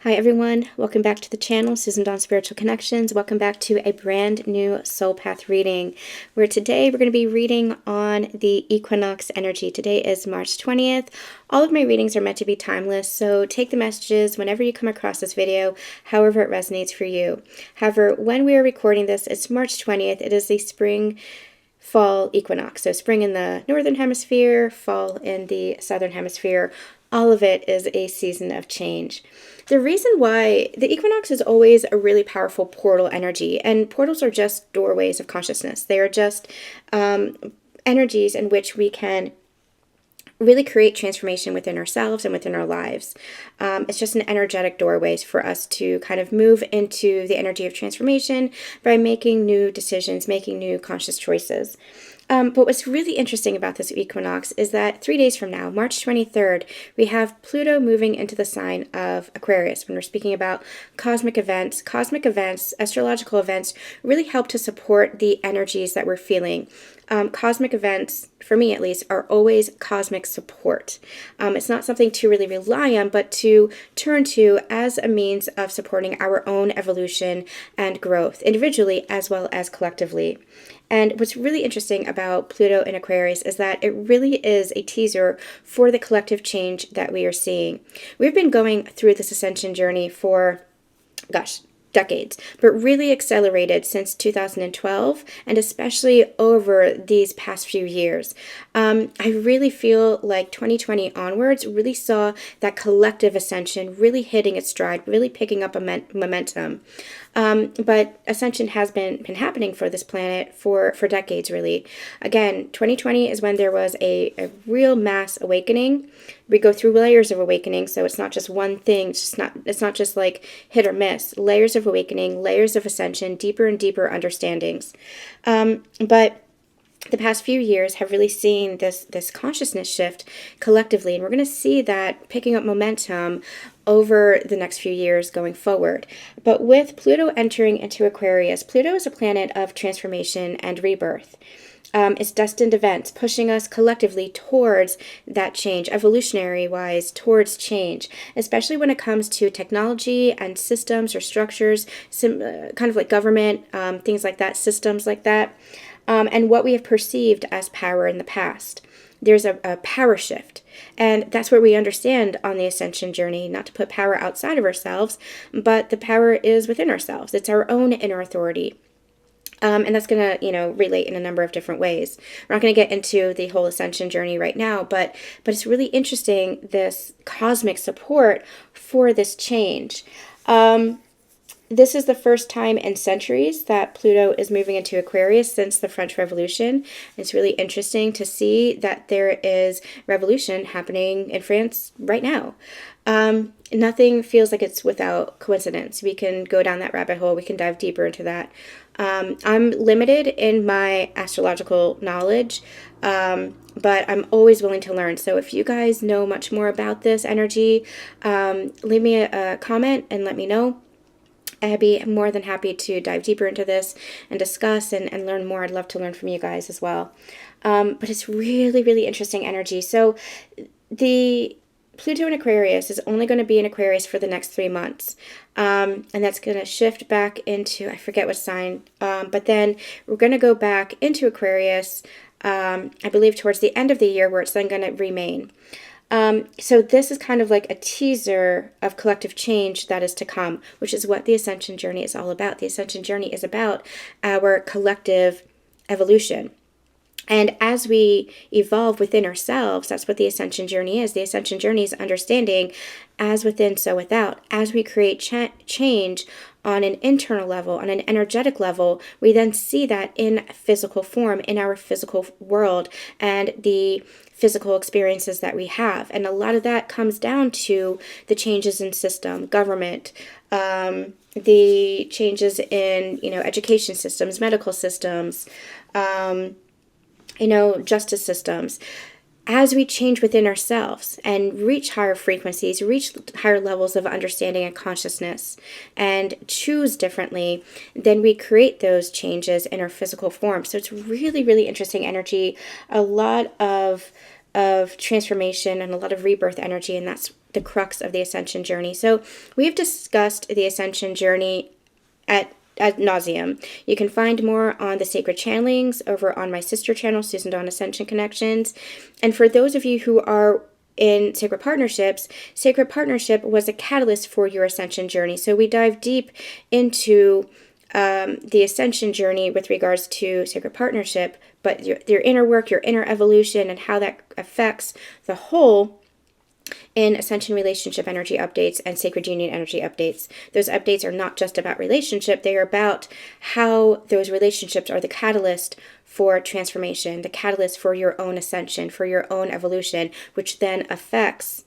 Hi everyone, welcome back to the channel, Susan Dawn Spiritual Connections. Welcome back to a brand new soul path reading, where today we're going to be reading on the equinox energy. Today is March 20th. All of my readings are meant to be timeless, so take the messages whenever you come across this video, however it resonates for you. However, when we are recording this, it's March 20th. It is the spring fall equinox. So spring in the northern hemisphere, fall in the southern hemisphere. All of it is a season of change. The reason why the equinox is always a really powerful portal energy, and portals are just doorways of consciousness. They are just energies in which we can really create transformation within ourselves and within our lives. It's just an energetic doorway for us to kind of move into the energy of transformation by making new decisions, making new conscious choices. But what's really interesting about this equinox is that 3 days from now, March 23rd, we have Pluto moving into the sign of Aquarius. When we're speaking about cosmic events, astrological events really help to support the energies that we're feeling. Cosmic events, for me at least, are always cosmic support. It's not something to really rely on, but to turn to as a means of supporting our own evolution and growth, individually as well as collectively. And what's really interesting about Pluto in Aquarius is that it really is a teaser for the collective change that we are seeing. We've been going through this ascension journey for, decades, but really accelerated since 2012, and especially over these past few years. I really feel like 2020 onwards really saw that collective ascension really hitting its stride, really picking up a momentum. But ascension has been happening for this planet for decades, really. Again, 2020 is when there was a real mass awakening. We go through layers of awakening, so it's not just one thing. It's not just like hit or miss. Layers of awakening, layers of ascension, deeper and deeper understandings. But the past few years have really seen this consciousness shift collectively, and we're going to see that picking up momentum over the next few years going forward. But with Pluto entering into Aquarius, Pluto is a planet of transformation and rebirth. It's destined events pushing us collectively towards that change, evolutionary-wise, towards change, especially when it comes to technology and systems or structures, kind of like government, things like that, systems like that, and what we have perceived as power in the past. There's a power shift, and that's what we understand on the ascension journey, not to put power outside of ourselves, but the power is within ourselves. It's our own inner authority. And that's going to, relate in a number of different ways. We're not going to get into the whole ascension journey right now, but it's really interesting, this cosmic support for this change. This is the first time in centuries that Pluto is moving into Aquarius since the French Revolution. It's really interesting to see that there is revolution happening in France right now. Nothing feels like it's without coincidence. We can go down that rabbit hole. We can dive deeper into that. I'm limited in my astrological knowledge, but I'm always willing to learn. So if you guys know much more about this energy, leave me a comment and let me know. I'd be more than happy to dive deeper into this and discuss and learn more. I'd love to learn from you guys as well. But it's really, really interesting energy. So the Pluto in Aquarius is only going to be in Aquarius for the next 3 months. And that's going to shift back into, I forget what sign, but then we're going to go back into Aquarius, I believe towards the end of the year, where it's then going to remain. So this is kind of like a teaser of collective change that is to come, which is what the ascension journey is all about. The ascension journey is about our collective evolution. And as we evolve within ourselves, that's what the ascension journey is. The ascension journey is understanding as within, so without. As we create change on an internal level, on an energetic level, we then see that in physical form, in our physical world, and the physical experiences that we have. And a lot of that comes down to the changes in system, government, the changes in, education systems, medical systems, justice systems. As we change within ourselves and reach higher frequencies, reach higher levels of understanding and consciousness, and choose differently, then we create those changes in our physical form. So it's really, really interesting energy. A lot of of transformation and a lot of rebirth energy, and that's the crux of the ascension journey. So we've discussed the ascension journey ad nauseum. You can find more on the sacred channelings over on my sister channel, Susan Dawn Ascension Connections. And for those of you who are in sacred partnerships, sacred partnership was a catalyst for your ascension journey. So we dive deep into the ascension journey with regards to sacred partnership, but your inner work, your inner evolution, and how that affects the whole in Ascension Relationship Energy Updates and Sacred Union Energy Updates. Those updates are not just about relationship, they are about how those relationships are the catalyst for transformation, the catalyst for your own ascension, for your own evolution, which then affects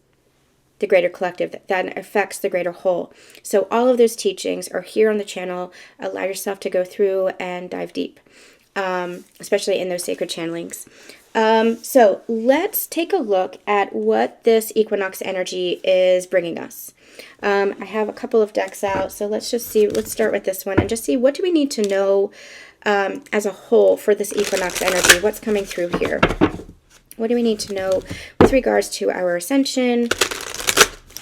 the greater collective, that affects the greater whole. So all of those teachings are here on the channel. Allow yourself to go through and dive deep, especially in those sacred channelings. So let's take a look at what this equinox energy is bringing us. I have a couple of decks out, so let's just see. Let's start with this one and just see, what do we need to know as a whole for this equinox energy? What's coming through here? What do we need to know with regards to our ascension,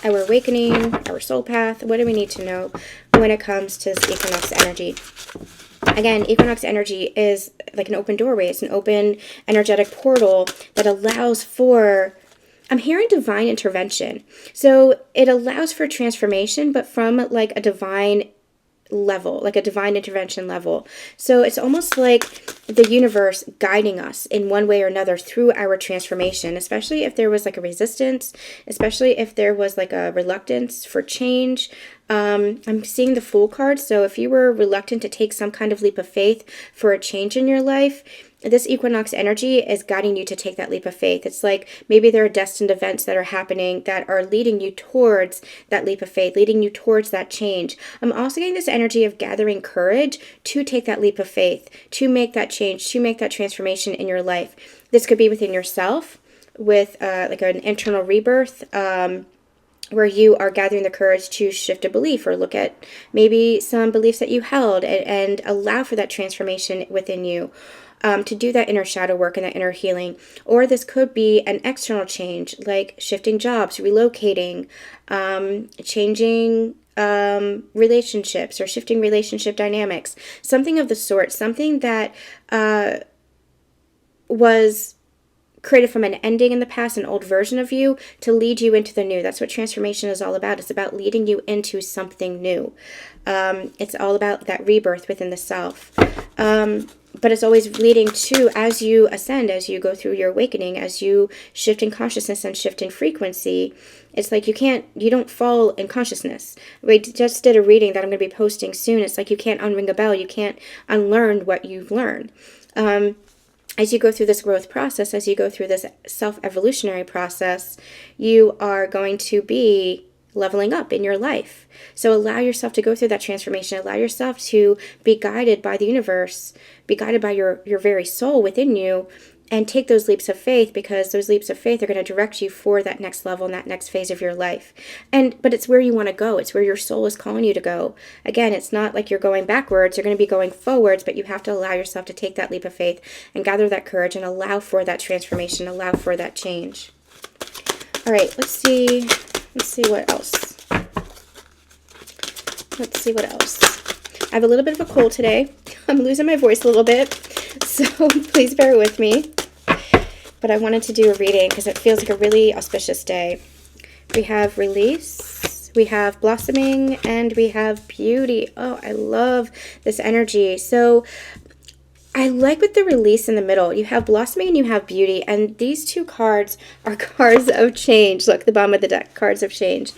our awakening, our soul path? What do we need to know when it comes to this equinox energy? Again, equinox energy is like an open doorway. It's an open energetic portal that allows for, I'm hearing divine intervention. So it allows for transformation, but from like a divine level, like a divine intervention level. So it's almost like the universe guiding us in one way or another through our transformation, especially if there was like a resistance, especially if there was like a reluctance for change. I'm seeing the Fool card. So if you were reluctant to take some kind of leap of faith for a change in your life, this equinox energy is guiding you to take that leap of faith. It's like maybe there are destined events that are happening that are leading you towards that leap of faith, leading you towards that change. I'm also getting this energy of gathering courage to take that leap of faith, to make that change, to make that transformation in your life. This could be within yourself with like an internal rebirth, where you are gathering the courage to shift a belief or look at maybe some beliefs that you held and allow for that transformation within you. To do that inner shadow work and that inner healing. Or this could be an external change, like shifting jobs, relocating, changing relationships, or shifting relationship dynamics. Something of the sort, something that was created from an ending in the past, an old version of you, to lead you into the new. That's what transformation is all about. It's about leading you into something new. It's all about that rebirth within the self. But it's always leading to, as you ascend, as you go through your awakening, as you shift in consciousness and shift in frequency, it's like you don't fall in consciousness. We just did a reading that I'm going to be posting soon. It's like you can't unring a bell. You can't unlearn what you've learned. As you go through this growth process, as you go through this self-evolutionary process, you are going to be leveling up in your life. So allow yourself to go through that transformation. Allow yourself to be guided by the universe, be guided by your very soul within you, and take those leaps of faith, because those leaps of faith are going to direct you for that next level and that next phase of your life. But it's where you want to go. It's where your soul is calling you to go. Again, it's not like you're going backwards. You're going to be going forwards, but you have to allow yourself to take that leap of faith and gather that courage and allow for that transformation, allow for that change. All right, let's see what else. Let's see what else. I have a little bit of a cold today. I'm losing my voice a little bit, so please bear with me. But I wanted to do a reading because it feels like a really auspicious day. We have release, we have blossoming, and we have beauty. Oh, I love this energy. So I like with the release in the middle. You have blossoming and you have beauty, and these two cards are cards of change. Look, the bottom of the deck, cards of change.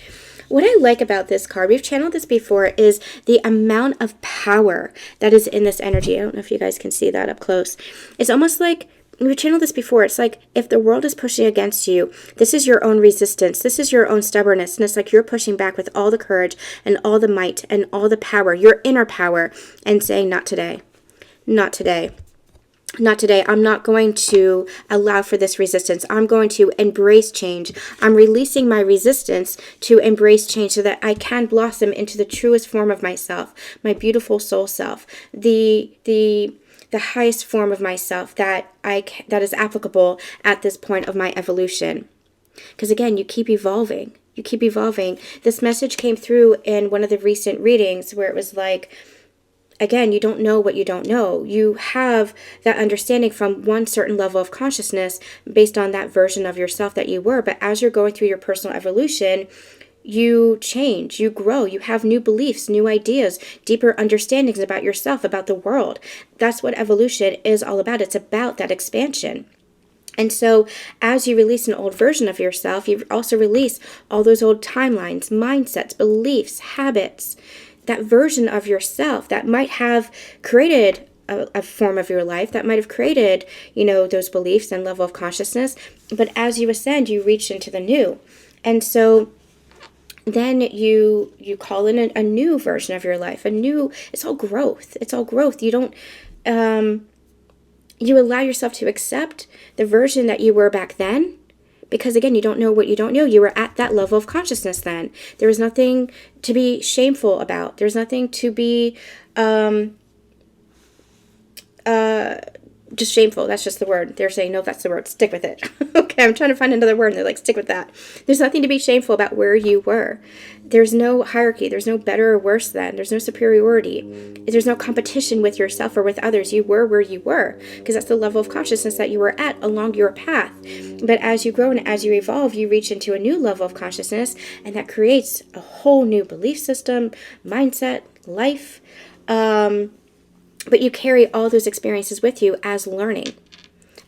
What I like about this card, we've channeled this before, is the amount of power that is in this energy. I don't know if you guys can see that up close. It's almost like, we've channeled this before, it's like if the world is pushing against you, this is your own resistance, this is your own stubbornness, and it's like you're pushing back with all the courage and all the might and all the power, your inner power, and saying, not today, not today. Not today. I'm not going to allow for this resistance. I'm going to embrace change. I'm releasing my resistance to embrace change so that I can blossom into the truest form of myself, my beautiful soul self, the the highest form of myself that that is applicable at this point of my evolution. Because again, you keep evolving. You keep evolving. This message came through in one of the recent readings where it was like, again, you don't know what you don't know. You have that understanding from one certain level of consciousness based on that version of yourself that you were. But as you're going through your personal evolution, you change, you grow, you have new beliefs, new ideas, deeper understandings about yourself, about the world. That's what evolution is all about. It's about that expansion. And so as you release an old version of yourself, you also release all those old timelines, mindsets, beliefs, habits, that version of yourself that might have created a form of your life, that might have created, those beliefs and level of consciousness. But as you ascend, you reach into the new. And so then you call in a new version of your life, it's all growth. It's all growth. You don't, you allow yourself to accept the version that you were back then, because again, you don't know what you don't know. You were at that level of consciousness then. There was nothing to be shameful about. There's nothing to be just shameful. That's just the word. They're saying, no, that's the word. Stick with it. Okay, I'm trying to find another word, and they're like, stick with that. There's nothing to be shameful about where you were. There's no hierarchy. There's no better or worse than. There's no superiority. There's no competition with yourself or with others. You were where you were, because that's the level of consciousness that you were at along your path. But as you grow and as you evolve, you reach into a new level of consciousness, and that creates a whole new belief system, mindset, life. But you carry all those experiences with you as learning,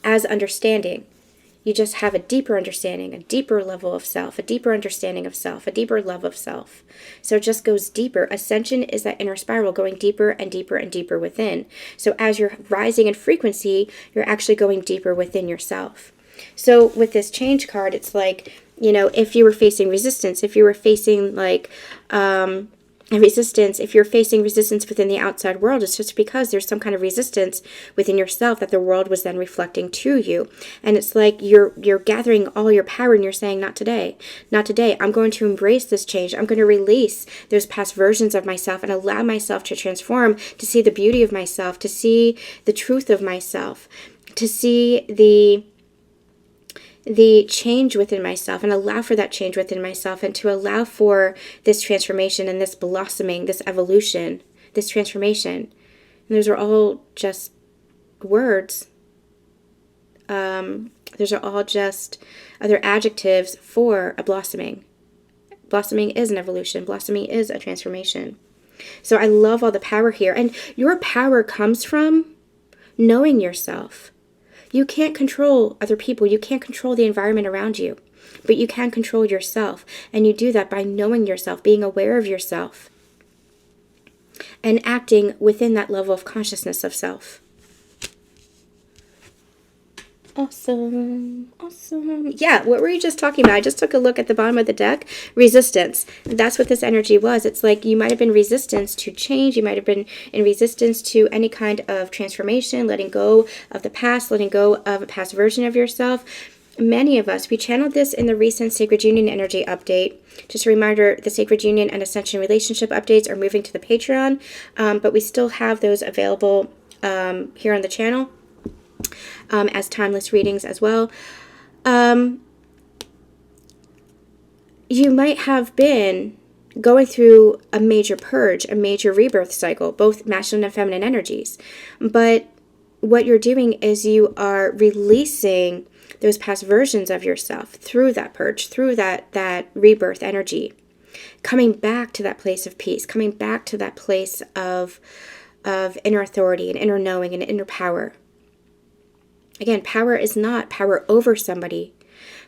as understanding. You just have a deeper understanding, a deeper level of self, a deeper understanding of self, a deeper love of self. So it just goes deeper. Ascension is that inner spiral going deeper and deeper and deeper within. So as you're rising in frequency, you're actually going deeper within yourself. So with this change card, it's like, if you were facing resistance, if you were facing resistance, if you're facing resistance within the outside world, it's just because there's some kind of resistance within yourself that the world was then reflecting to you. And it's like you're gathering all your power and you're saying, not today, not today. I'm going to embrace this change. I'm going to release those past versions of myself and allow myself to transform, to see the beauty of myself, to see the truth of myself, to see the change within myself and allow for that change within myself, and to allow for this transformation and this blossoming, this evolution, this transformation. And those are all just words. Those are all just other adjectives for a blossoming. Blossoming is an evolution. Blossoming is a transformation. So I love all the power here. And your power comes from knowing yourself. You can't control other people. You can't control the environment around you, but you can control yourself. And you do that by knowing yourself, being aware of yourself, and acting within that level of consciousness of self. Awesome. Awesome. Yeah, what were you just talking about? I just took a look at the bottom of the deck. Resistance. That's what this energy was. It's like you might have been resistance to change. You might have been in resistance to any kind of transformation, letting go of the past, letting go of a past version of yourself. Many of us, we channeled this in the recent Sacred Union energy update. Just a reminder, the Sacred Union and Ascension relationship updates are moving to the Patreon, but we still have those available here on the channel. As timeless readings as well. You might have been going through a major purge, a major rebirth cycle, both masculine and feminine energies. But what you're doing is you are releasing those past versions of yourself through that purge, through that rebirth energy, coming back to that place of peace, coming back to that place of inner authority and inner knowing and inner power. Again, power is not power over somebody.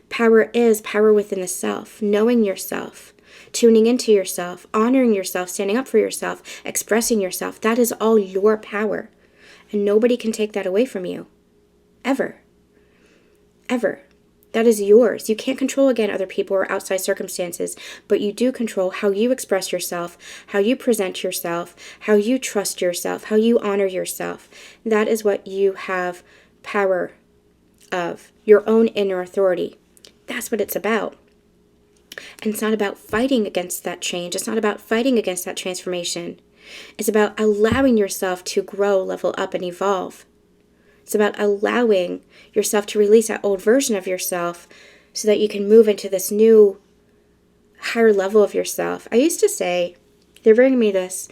Power is power within the self, knowing yourself, tuning into yourself, honoring yourself, standing up for yourself, expressing yourself. That is all your power. And nobody can take that away from you. Ever. Ever. That is yours. You can't control, again, other people or outside circumstances, but you do control how you express yourself, how you present yourself, how you trust yourself, how you honor yourself. That is what you have power of, your own inner authority. That's what it's about. And it's not about fighting against that change. It's not about fighting against that transformation. It's about allowing yourself to grow, level up, and evolve. It's about allowing yourself to release that old version of yourself so that you can move into this new, higher level of yourself. I used to say, they're bringing me this,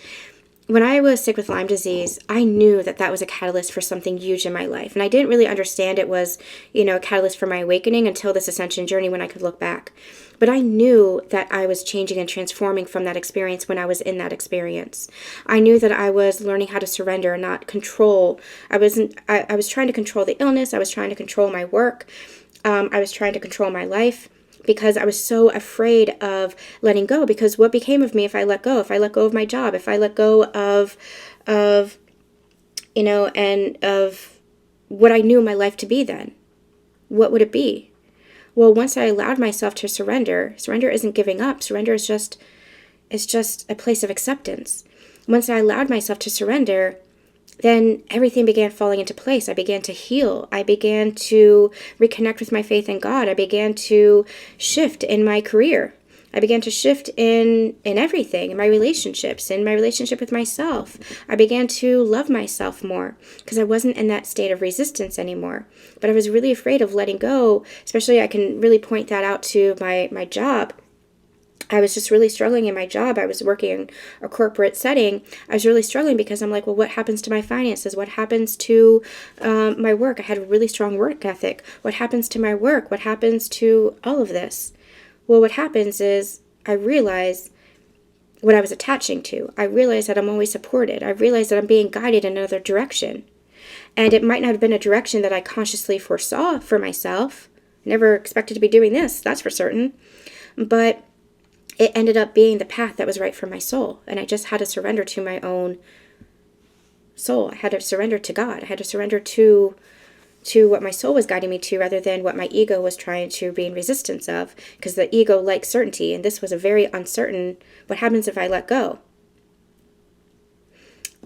when I was sick with Lyme disease, I knew that that was a catalyst for something huge in my life. And I didn't really understand it was, a catalyst for my awakening until this ascension journey when I could look back. But I knew that I was changing and transforming from that experience when I was in that experience. I knew that I was learning how to surrender and not control. I was trying to control the illness. I was trying to control my work. I was trying to control my life, because I was so afraid of letting go. Because what became of me if I let go? If I let go of my job, if I let go of and of what I knew my life to be then, what would it be? Well, once I allowed myself to surrender isn't giving up. Surrender is just a place of acceptance. Once I allowed myself to surrender, then everything began falling into place. I began to heal. I began to reconnect with my faith in God. I began to shift in my career. I began to shift in everything, in my relationships, in my relationship with myself. I began to love myself more because I wasn't in that state of resistance anymore. But I was really afraid of letting go, especially I can really point that out to my job. I was just really struggling in my job. I was working in a corporate setting. I was really struggling because I'm like, well, what happens to my finances? What happens to my work? I had a really strong work ethic. What happens to my work? What happens to all of this? Well, what happens is I realize what I was attaching to. I realize that I'm always supported. I realize that I'm being guided in another direction. And it might not have been a direction that I consciously foresaw for myself. I never expected to be doing this, that's for certain. But it ended up being the path that was right for my soul. And I just had to surrender to my own soul. I had to surrender to God. I had to surrender to what my soul was guiding me to rather than what my ego was trying to be in resistance of. Because the ego likes certainty. And this was a very uncertain, what happens if I let go?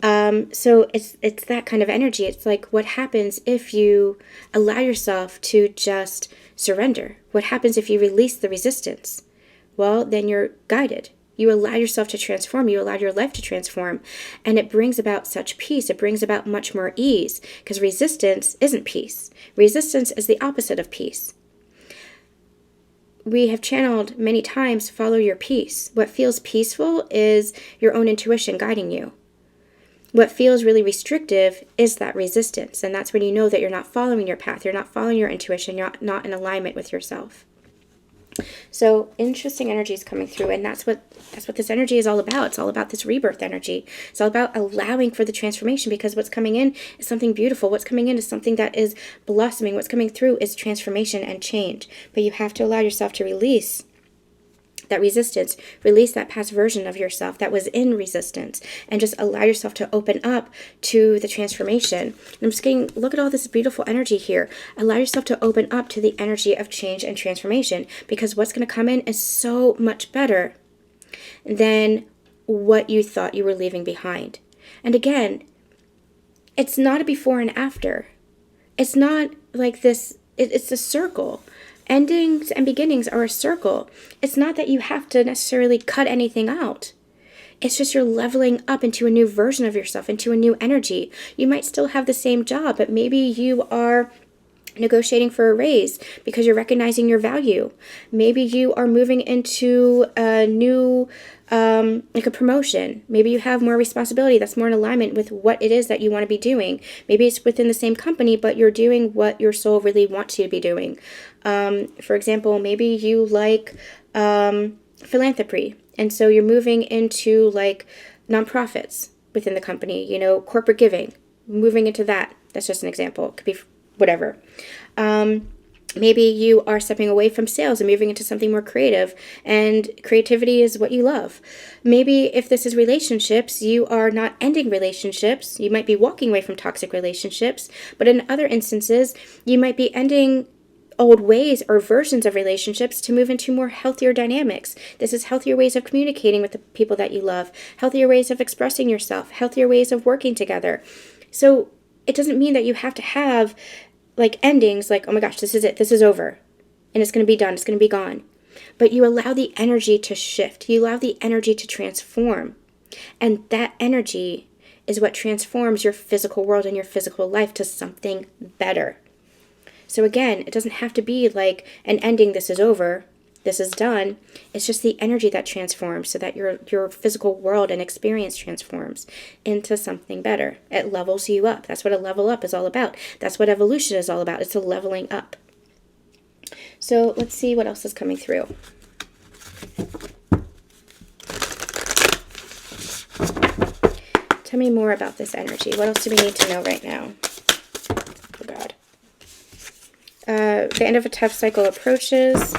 So it's that kind of energy. It's like, what happens if you allow yourself to just surrender? What happens if you release the resistance? Well, then you're guided. You allow yourself to transform. You allow your life to transform. And it brings about such peace. It brings about much more ease, because resistance isn't peace. Resistance is the opposite of peace. We have channeled many times, follow your peace. What feels peaceful is your own intuition guiding you. What feels really restrictive is that resistance. And that's when you know that you're not following your path. You're not following your intuition. You're not in alignment with yourself. So interesting energies coming through, and that's what this energy is all about. It's all about this rebirth energy. It's all about allowing for the transformation, because what's coming in is something beautiful. What's coming in is something that is blossoming. What's coming through is transformation and change. But you have to allow yourself to release that resistance, release that past version of yourself that was in resistance, and just allow yourself to open up to the transformation. And I'm just getting, look at all this beautiful energy here. Allow yourself to open up to the energy of change and transformation, because what's going to come in is so much better than what you thought you were leaving behind. And again, it's not a before and after. It's not like this, it's a circle. Endings and beginnings are a circle. It's not that you have to necessarily cut anything out. It's just you're leveling up into a new version of yourself, into a new energy. You might still have the same job, but maybe you are negotiating for a raise because you're recognizing your value. Maybe you are moving into a new, like a promotion. Maybe you have more responsibility that's more in alignment with what it is that you want to be doing. Maybe it's within the same company, but you're doing what your soul really wants you to be doing. For example, maybe you like philanthropy, and so you're moving into like nonprofits within the company, corporate giving, moving into that. That's just an example. It could be whatever. Maybe you are stepping away from sales and moving into something more creative, and creativity is what you love. Maybe if this is relationships, you are not ending relationships. You might be walking away from toxic relationships, but in other instances, you might be ending old ways or versions of relationships to move into more healthier dynamics. This is healthier ways of communicating with the people that you love, healthier ways of expressing yourself, healthier ways of working together. So it doesn't mean that you have to have like endings like, oh my gosh, this is it, this is over, and it's going to be done, it's going to be gone. But you allow the energy to shift. You allow the energy to transform. And that energy is what transforms your physical world and your physical life to something better. So again, it doesn't have to be like an ending, this is over, this is done. It's just the energy that transforms so that your physical world and experience transforms into something better. It levels you up. That's what a level up is all about. That's what evolution is all about. It's a leveling up. So let's see what else is coming through. Tell me more about this energy. What else do we need to know right now? Oh, God. The end of a tough cycle approaches.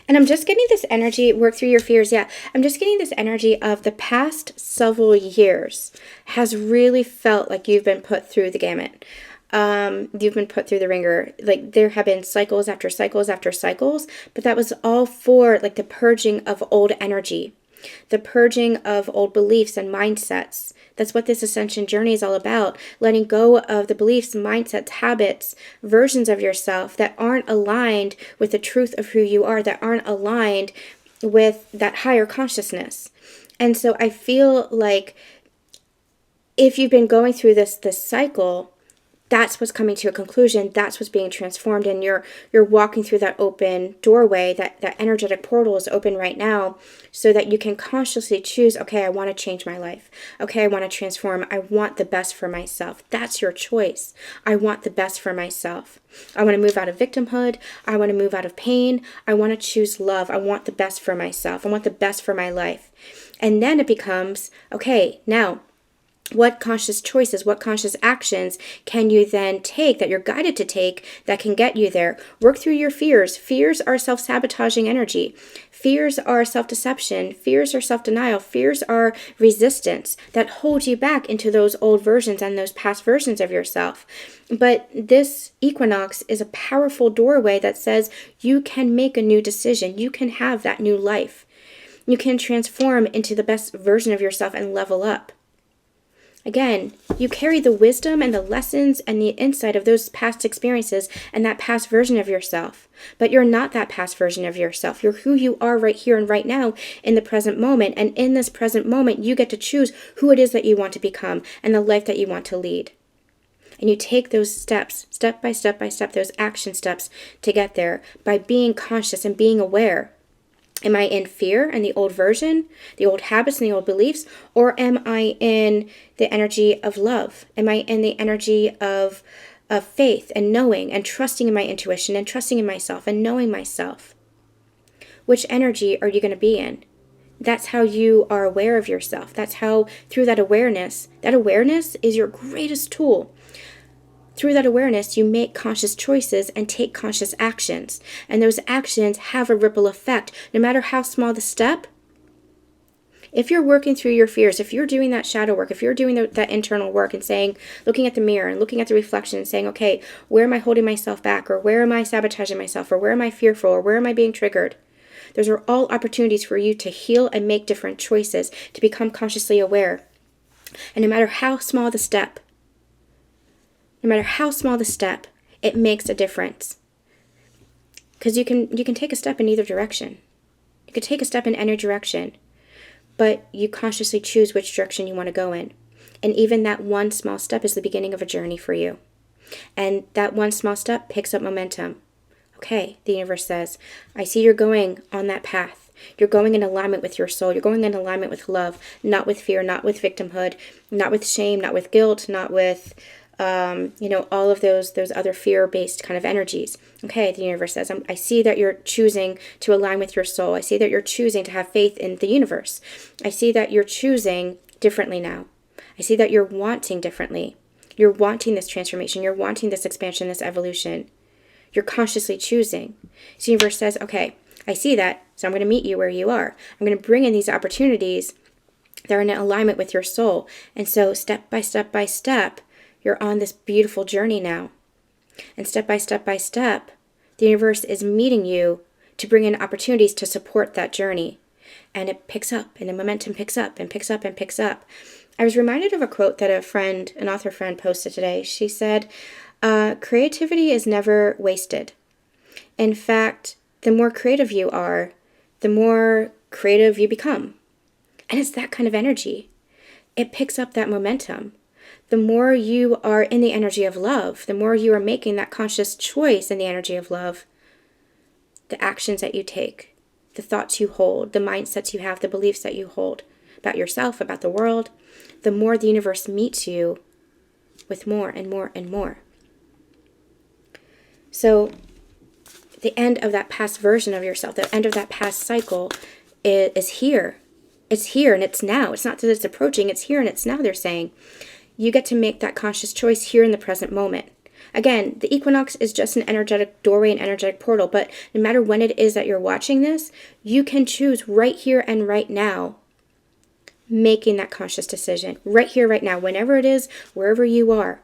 And I'm just getting this energy, work through your fears. Yeah, I'm just getting this energy of the past several years has really felt like you've been put through the gamut. You've been put through the ringer. Like there have been cycles after cycles after cycles, but that was all for like the purging of old energy, the purging of old beliefs and mindsets. That's what this ascension journey is all about. Letting go of the beliefs, mindsets, habits, versions of yourself that aren't aligned with the truth of who you are, that aren't aligned with that higher consciousness. And so I feel like if you've been going through this cycle, that's what's coming to a conclusion. That's what's being transformed. And you're walking through that open doorway, that energetic portal is open right now so that you can consciously choose, okay, I want to change my life. Okay, I want to transform. I want the best for myself. That's your choice. I want the best for myself. I want to move out of victimhood. I want to move out of pain. I want to choose love. I want the best for myself. I want the best for my life. And then it becomes, okay, now, what conscious choices, what conscious actions can you then take that you're guided to take that can get you there? Work through your fears. Fears are self-sabotaging energy. Fears are self-deception. Fears are self-denial. Fears are resistance that hold you back into those old versions and those past versions of yourself. But this equinox is a powerful doorway that says you can make a new decision. You can have that new life. You can transform into the best version of yourself and level up. Again, you carry the wisdom and the lessons and the insight of those past experiences and that past version of yourself. But you're not that past version of yourself. You're who you are right here and right now in the present moment. And in this present moment, you get to choose who it is that you want to become and the life that you want to lead. And you take those steps, step by step by step, those action steps to get there by being conscious and being aware. Am I in fear and the old version, the old habits and the old beliefs, or am I in the energy of love? Am I in the energy of faith and knowing and trusting in my intuition and trusting in myself and knowing myself? Which energy are you going to be in? That's how you are aware of yourself. That's how, through that awareness is your greatest tool. Through that awareness, you make conscious choices and take conscious actions. And those actions have a ripple effect. No matter how small the step, if you're working through your fears, if you're doing that shadow work, if you're doing that internal work and saying, looking at the mirror and looking at the reflection and saying, okay, where am I holding myself back? Or where am I sabotaging myself? Or where am I fearful? Or where am I being triggered? Those are all opportunities for you to heal and make different choices, to become consciously aware. And no matter how small the step, it makes a difference. Because you can take a step in either direction. You could take a step in any direction, but you consciously choose which direction you want to go in. And even that one small step is the beginning of a journey for you. And that one small step picks up momentum. Okay, the universe says, I see you're going on that path. You're going in alignment with your soul. You're going in alignment with love, not with fear, not with victimhood, not with shame, not with guilt, not with all of those other fear-based kind of energies. Okay, the universe says, I see that you're choosing to align with your soul. I see that you're choosing to have faith in the universe. I see that you're choosing differently now. I see that you're wanting differently. You're wanting this transformation. You're wanting this expansion, this evolution. You're consciously choosing. So the universe says, okay, I see that, so I'm going to meet you where you are. I'm going to bring in these opportunities that are in alignment with your soul. And so step by step by step, you're on this beautiful journey now. And step by step by step, the universe is meeting you to bring in opportunities to support that journey. And it picks up, and the momentum picks up and picks up and picks up. I was reminded of a quote that an author friend posted today. She said, creativity is never wasted. In fact, the more creative you are, the more creative you become. And it's that kind of energy. It picks up that momentum. The more you are in the energy of love, the more you are making that conscious choice in the energy of love, the actions that you take, the thoughts you hold, the mindsets you have, the beliefs that you hold about yourself, about the world, the more the universe meets you with more and more and more. So the end of that past version of yourself, the end of that past cycle is here. It's here and it's now. It's not that it's approaching, it's here and it's now, they're saying. You get to make that conscious choice here in the present moment. Again, the equinox is just an energetic doorway, an energetic portal, but no matter when it is that you're watching this, you can choose right here and right now, making that conscious decision. Right here, right now, whenever it is, wherever you are.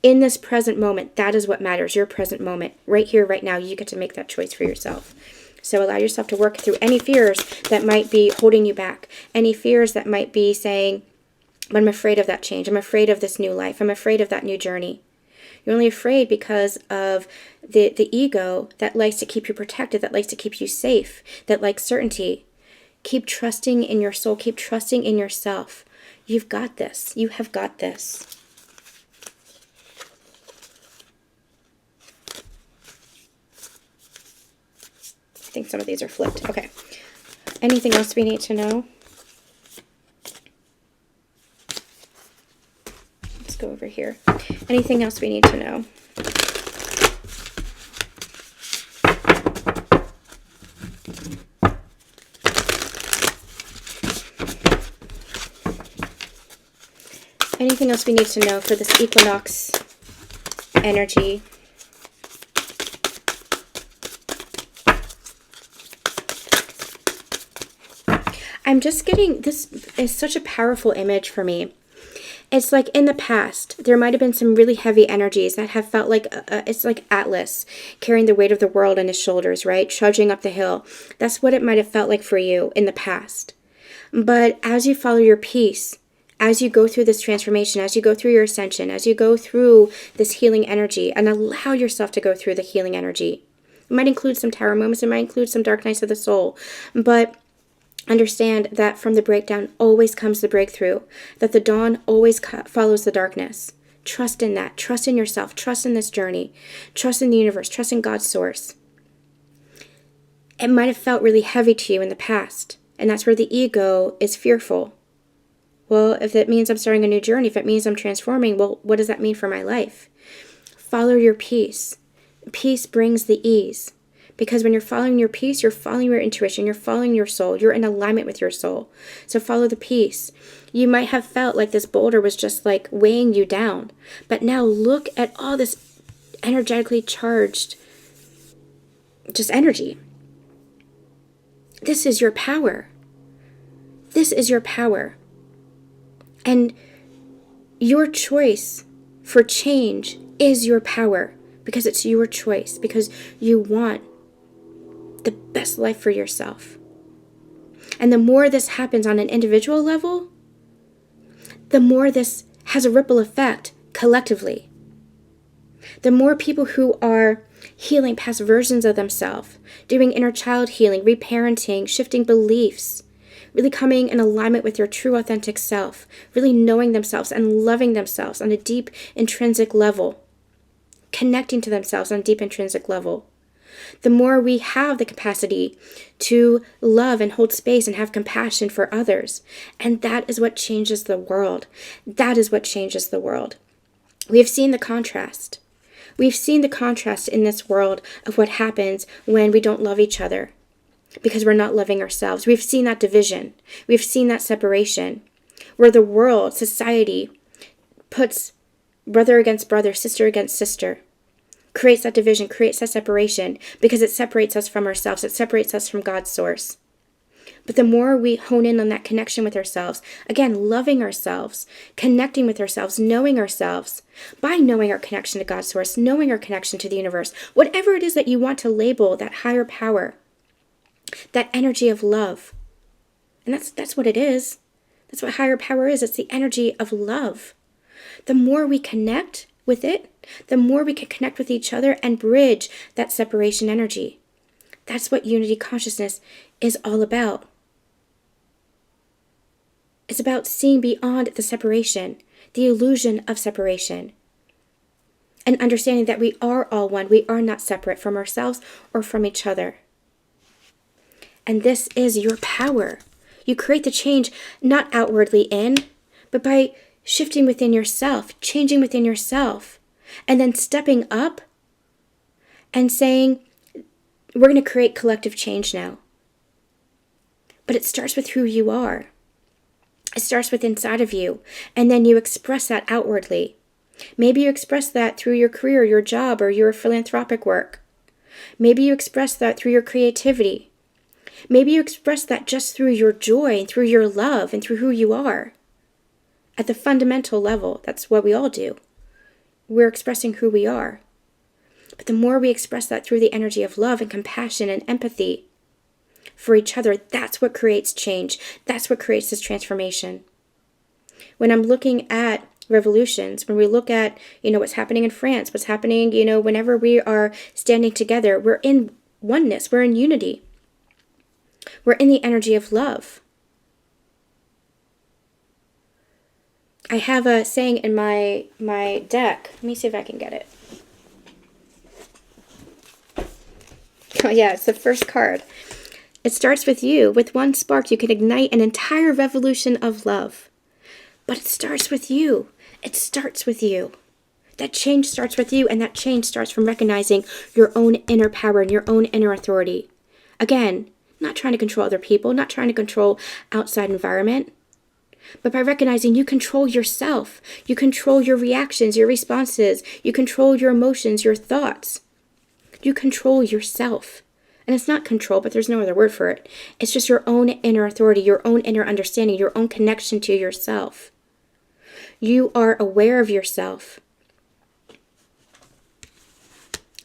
In this present moment, that is what matters, your present moment. Right here, right now, you get to make that choice for yourself. So allow yourself to work through any fears that might be holding you back. Any fears that might be saying, but I'm afraid of that change. I'm afraid of this new life. I'm afraid of that new journey. You're only afraid because of the ego that likes to keep you protected, that likes to keep you safe, that likes certainty. Keep trusting in your soul. Keep trusting in yourself. You've got this. You have got this. I think some of these are flipped. Okay. Anything else we need to know? Let's go over here. Anything else we need to know? Anything else we need to know for this equinox energy? I'm just getting, this is such a powerful image for me. It's like in the past, there might have been some really heavy energies that have felt like, it's like Atlas carrying the weight of the world on his shoulders, right? Trudging up the hill. That's what it might have felt like for you in the past. But as you follow your peace, as you go through this transformation, as you go through your ascension, as you go through this healing energy, and allow yourself to go through the healing energy. It might include some tower moments, it might include some dark nights of the soul, but understand that from the breakdown always comes the breakthrough, that the dawn always follows the darkness. Trust in that. Trust in yourself. Trust in this journey. Trust in the universe. Trust in God's source. It might have felt really heavy to you in the past, and that's where the ego is fearful. Well, if it means I'm starting a new journey, if it means I'm transforming, well, what does that mean for my life? Follow your peace. Peace brings the ease. Because when you're following your peace, you're following your intuition, you're following your soul, you're in alignment with your soul. So follow the peace. You might have felt like this boulder was just like weighing you down. But now look at all this energetically charged, just energy. This is your power. This is your power. And your choice for change is your power. Because it's your choice. Because you want the best life for yourself. And the more this happens on an individual level, the more this has a ripple effect collectively. The more people who are healing past versions of themselves, doing inner child healing, reparenting, shifting beliefs, really coming in alignment with your true authentic self, really knowing themselves and loving themselves on a deep intrinsic level, connecting to themselves on a deep intrinsic level. The more we have the capacity to love and hold space and have compassion for others. And that is what changes the world. That is what changes the world. We have seen the contrast. We've seen the contrast in this world of what happens when we don't love each other because we're not loving ourselves. We've seen that division. We've seen that separation where the world, society, puts brother against brother, sister against sister. Creates that division, creates that separation, because it separates us from ourselves. It separates us from God's source. But the more we hone in on that connection with ourselves, again, loving ourselves, connecting with ourselves, knowing ourselves, by knowing our connection to God's source, knowing our connection to the universe, whatever it is that you want to label that higher power, that energy of love. And that's what it is. That's what higher power is. It's the energy of love. The more we connect with it, the more we can connect with each other and bridge that separation energy. That's what unity consciousness is all about. It's about seeing beyond the separation, the illusion of separation, and understanding that we are all one. We are not separate from ourselves or from each other. And this is your power. You create the change not outwardly in, but by shifting within yourself, changing within yourself, and then stepping up and saying, we're going to create collective change now. But it starts with who you are. It starts with inside of you, and then you express that outwardly. Maybe you express that through your career, your job, or your philanthropic work. Maybe you express that through your creativity. Maybe you express that just through your joy and through your love and through who you are. At the fundamental level, that's what we all do. We're expressing who we are. But the more we express that through the energy of love and compassion and empathy for each other, that's what creates change. That's what creates this transformation. When I'm looking at revolutions, when we look at, what's happening in France, what's happening, whenever we are standing together, we're in oneness, we're in unity. We're in the energy of love. I have a saying in my deck. Let me see if I can get it. Oh yeah, it's the first card. It starts with you. With one spark, you can ignite an entire revolution of love. But it starts with you. It starts with you. That change starts with you, and that change starts from recognizing your own inner power and your own inner authority. Again, not trying to control other people, not trying to control outside environment, but by recognizing you control yourself. You control your reactions, your responses. You control your emotions, your thoughts. You control yourself. And it's not control, but there's no other word for it. It's just your own inner authority, your own inner understanding, your own connection to yourself. You are aware of yourself.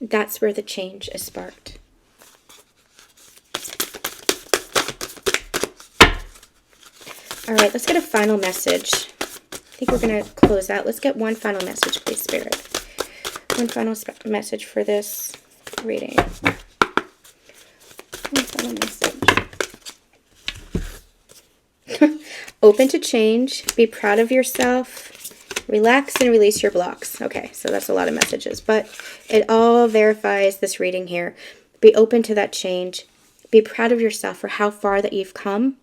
That's where the change is sparked. All right, let's get a final message. I think we're going to close out. Let's get one final message, please, Spirit. One final message for this reading. One final message. Open to change. Be proud of yourself. Relax and release your blocks. Okay, so that's a lot of messages, but it all verifies this reading here. Be open to that change. Be proud of yourself for how far that you've come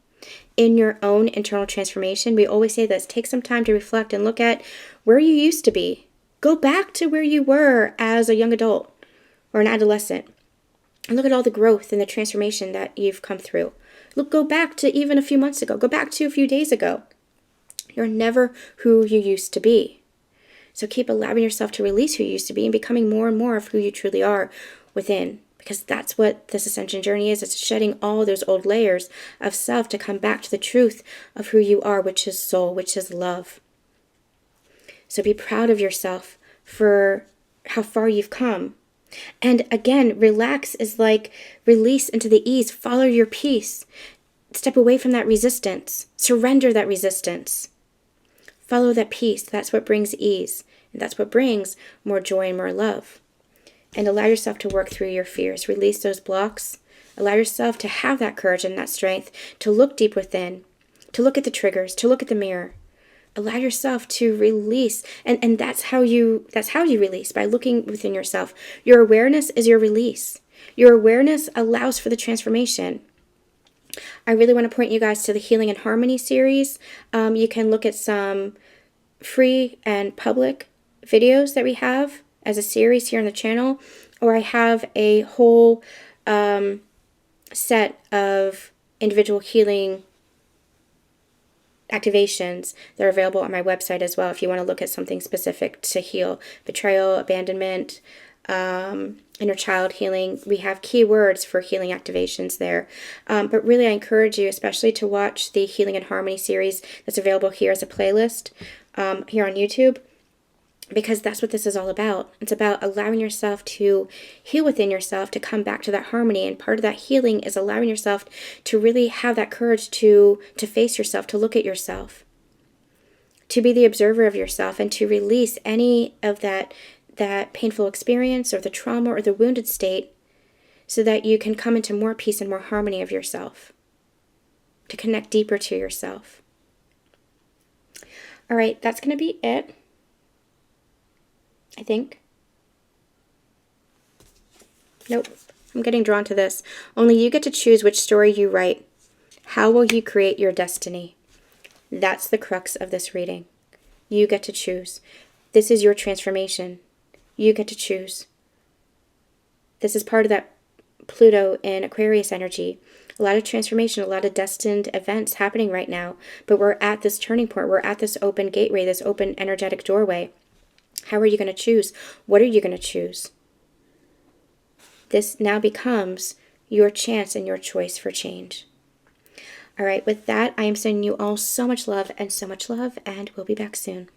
in your own internal transformation. We always say this. Take some time to reflect and look at where you used to be. Go back to where you were as a young adult or an adolescent. And look at all the growth and the transformation that you've come through. Go back to even a few months ago. Go back to a few days ago. You're never who you used to be. So keep allowing yourself to release who you used to be and becoming more and more of who you truly are within. Because that's what this ascension journey is. It's shedding all those old layers of self to come back to the truth of who you are, which is soul, which is love. So be proud of yourself for how far you've come. And again, relax is like release into the ease. Follow your peace. Step away from that resistance. Surrender that resistance. Follow that peace. That's what brings ease. And that's what brings more joy and more love. And allow yourself to work through your fears. Release those blocks. Allow yourself to have that courage and that strength to look deep within, to look at the triggers, to look at the mirror. Allow yourself to release. And that's how you release, by looking within yourself. Your awareness is your release. Your awareness allows for the transformation. I really want to point you guys to the Healing and Harmony series. You can look at some free and public videos that we have as a series here on the channel, or I have a whole set of individual healing activations that are available on my website as well if you want to look at something specific to heal. Betrayal, abandonment, inner child healing. We have keywords for healing activations there. But really I encourage you especially to watch the Healing and Harmony series that's available here as a playlist here on YouTube. Because that's what this is all about. It's about allowing yourself to heal within yourself, to come back to that harmony. And part of that healing is allowing yourself to really have that courage to face yourself, to look at yourself, to be the observer of yourself, and to release any of that painful experience or the trauma or the wounded state so that you can come into more peace and more harmony of yourself, to connect deeper to yourself. All right, that's going to be it, I think. Nope, I'm getting drawn to this. Only you get to choose which story you write. How will you create your destiny? That's the crux of this reading. You get to choose. This is your transformation. You get to choose. This is part of that Pluto and Aquarius energy. A lot of transformation, a lot of destined events happening right now. But we're at this turning point. We're at this open gateway, this open energetic doorway. How are you going to choose? What are you going to choose? This now becomes your chance and your choice for change. All right, with that, I am sending you all so much love, and we'll be back soon.